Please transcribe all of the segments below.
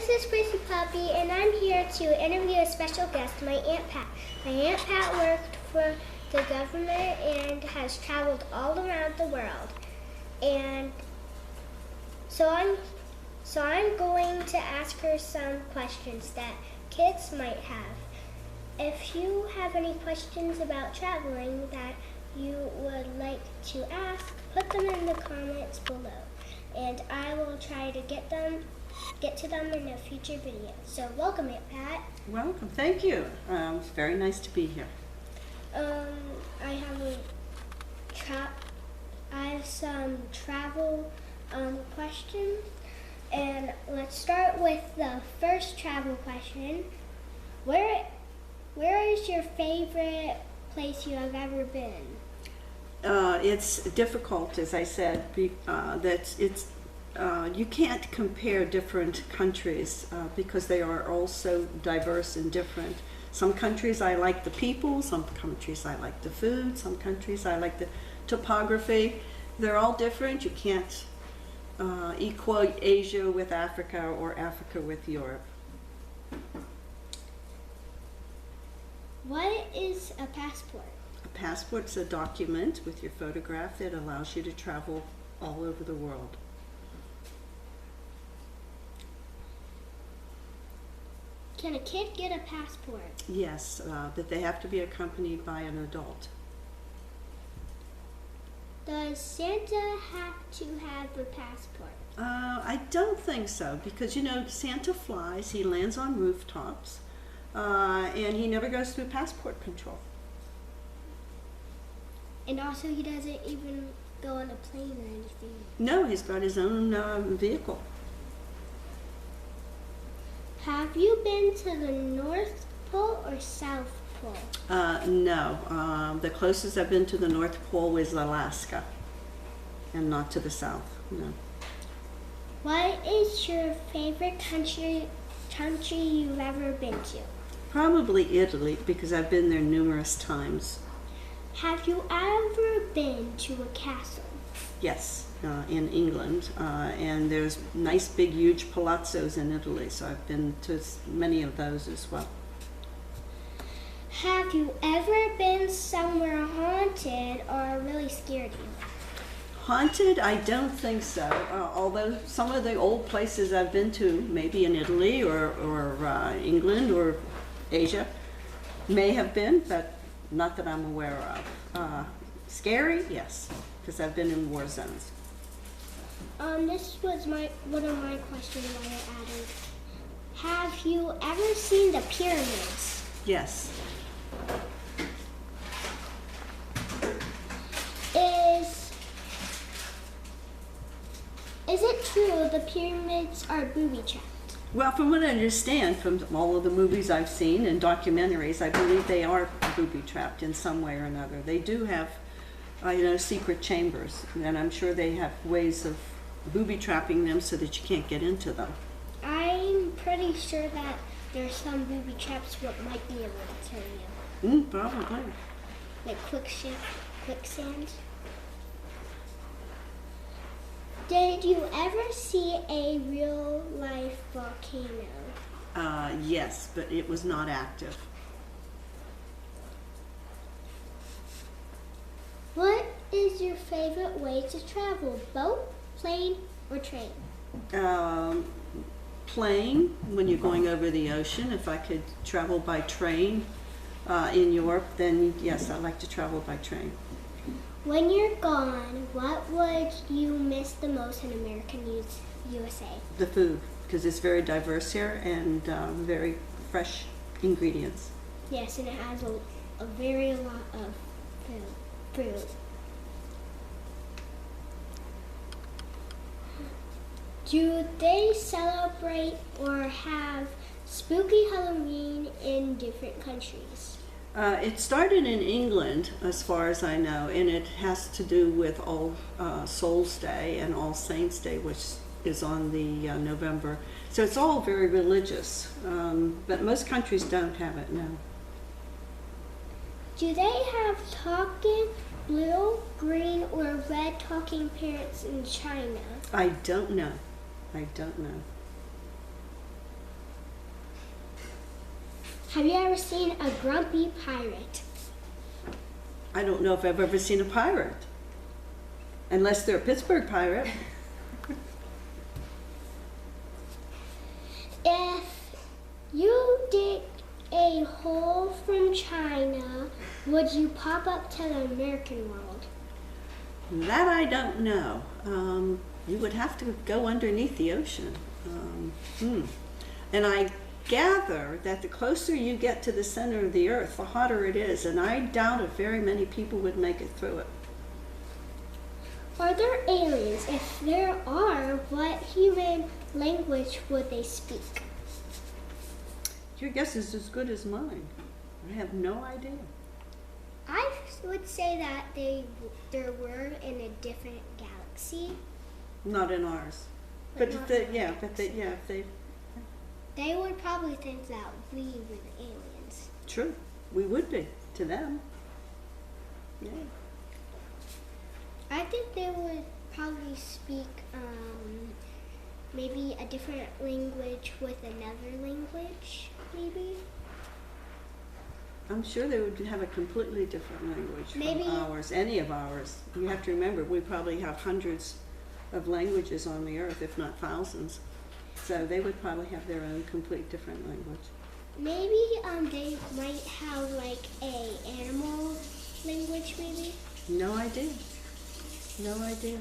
this is Prissy Puppy, and I'm here to interview a special guest, my Aunt Pat. My Aunt Pat worked for the government and has traveled all around the world. And so I'm going to ask her some questions that kids might have. If you have any questions about traveling that you would like to ask, put them in the comments below, and I will try to get to them in a future video. So welcome, Aunt Pat. Welcome, thank you. It's very nice to be here. I have some travel questions, and let's start with the first travel question. Where is your favorite place you have ever been? It's difficult, as I said, you can't compare different countries because they are all so diverse and different. Some countries I like the people, some countries I like the food, some countries I like the topography. They're all different. You can't equate Asia with Africa or Africa with Europe. What is a passport? A passport's a document with your photograph that allows you to travel all over the world. Can a kid get a passport? Yes, but they have to be accompanied by an adult. Does Santa have to have a passport? I don't think so, because Santa flies, he lands on rooftops, and he never goes through passport control. And also he doesn't even go on a plane or anything. No, he's got his own vehicle. Have you been to the North Pole or South Pole? No. The closest I've been to the North Pole was Alaska, and not to the South, no. What is your favorite country you've ever been to? Probably Italy, because I've been there numerous times. Have you ever been to a castle? Yes, in England, and there's nice big huge palazzos in Italy, so I've been to many of those as well. Have you ever been somewhere haunted or really scared you? Haunted? I don't think so, although some of the old places I've been to, maybe in Italy or England or Asia, may have been, but not that I'm aware of. Scary? Yes, because I've been in war zones. This was one of my questions I added. Have you ever seen the pyramids? Yes. Is it true the pyramids are booby-trapped? Well, from what I understand from all of the movies I've seen and documentaries, I believe they are booby-trapped in some way or another. They do have, secret chambers, and I'm sure they have ways of booby-trapping them so that you can't get into them. I'm pretty sure that there's some booby traps what might be able to turn you. Probably. Like quicksand. Did you ever see a real-life volcano? Yes, but it was not active. What is your favorite way to travel? Boat, plane, or train? Plane, when you're going over the ocean. If I could travel by train in Europe, then yes, I like to travel by train. When you're gone, what would you miss the most in American USA? The food, because it's very diverse here and very fresh ingredients. Yes, and it has a very lot of fruit. Do they celebrate or have spooky Halloween in different countries? It started in England, as far as I know, and it has to do with All Souls Day and All Saints Day, which is on the November. So it's all very religious, but most countries don't have it, no. Do they have talking blue, green, or red talking parrots in China? I don't know. I don't know. Have you ever seen a grumpy pirate? I don't know if I've ever seen a pirate. Unless they're a Pittsburgh pirate. If you dig a hole from China, would you pop up to the American world? That I don't know. You would have to go underneath the ocean. And I gather that the closer you get to the center of the earth, the hotter it is, and I doubt if very many people would make it through it. Are there aliens? If there are, what human language would they speak? Your guess is as good as mine. I have no idea. I would say that there were in a different galaxy. Not in ours. But if they, They would probably think that we were the aliens. true, we would be to them. Yeah. I think they would probably speak maybe a different language with another language, maybe. I'm sure they would have a completely different language Maybe. from ours, any of ours. You have to remember, we probably have hundreds of languages on the earth, if not thousands. So they would probably have their own complete different language. Maybe they might have like a animal language, maybe. No idea. No idea.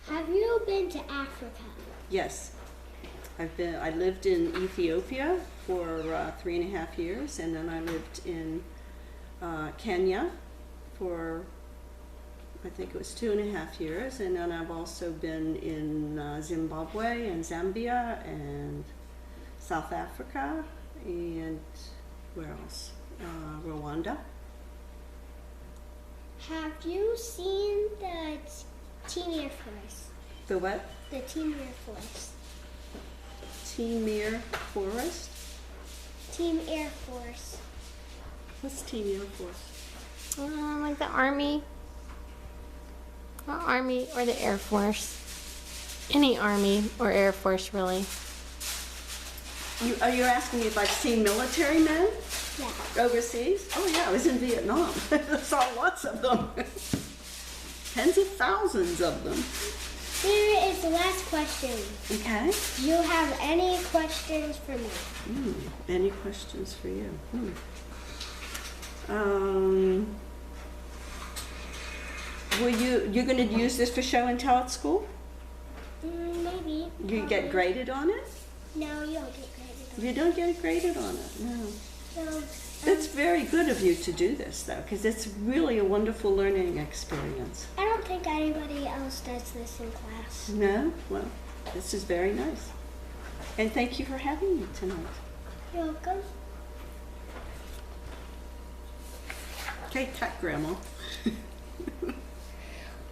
Have you been to Africa? Yes. I lived in Ethiopia for 3.5 years, and then I lived in Kenya for, I think it was 2.5 years, and then I've also been in Zimbabwe and Zambia and South Africa, and where else? Rwanda. Have you seen the Team Air Force? The what? The Team Air Force. Team Forest? Team Air Force. What's Team Air Force? Like the Army. The Army or the Air Force. Any Army or Air Force, really. Are you asking me if I've seen military men Yeah. overseas? Oh yeah, I was in Vietnam. I saw lots of them. Tens of thousands of them. Here is the last question. Okay. Do you have any questions for me? Any questions for you? You're going to use this for show and tell at school? Maybe. You get graded on it? No, you don't get graded. You don't get graded on it, no. So, It's very good of you to do this, though, because it's really a wonderful learning experience. I don't think anybody else does this in class. No? Well, this is very nice. And thank you for having me tonight. You're welcome. Okay, cut, Grandma.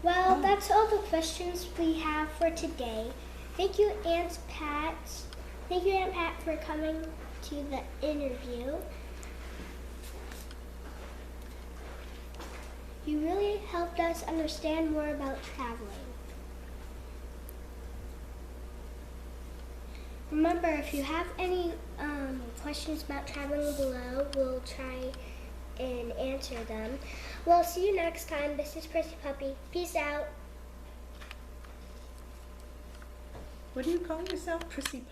Well, that's all the questions we have for today. Thank you, Aunt Pat. Thank you, Aunt Pat, for coming to the interview. You really helped us understand more about traveling. Remember, if you have any questions about traveling below, we'll try and answer them. We'll see you next time. This is Prissy Puppy. Peace out. What do you call yourself? Prissy